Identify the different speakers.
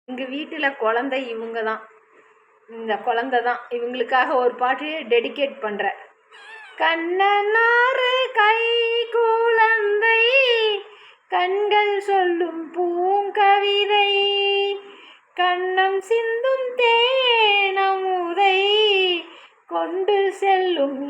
Speaker 1: எங்கள் வீட்டில் குழந்தை இவங்க தான். இந்த குழந்தை தான். இவங்களுக்காக ஒரு பாட்டு டெடிகேட் பண்ணுறேன். கண்ணனாறு கை குழந்தை கண்கள் சொல்லும் பூங்கவிதை கண்ணம் சிந்தும் தேனமுதை கொண்டு செல்லும்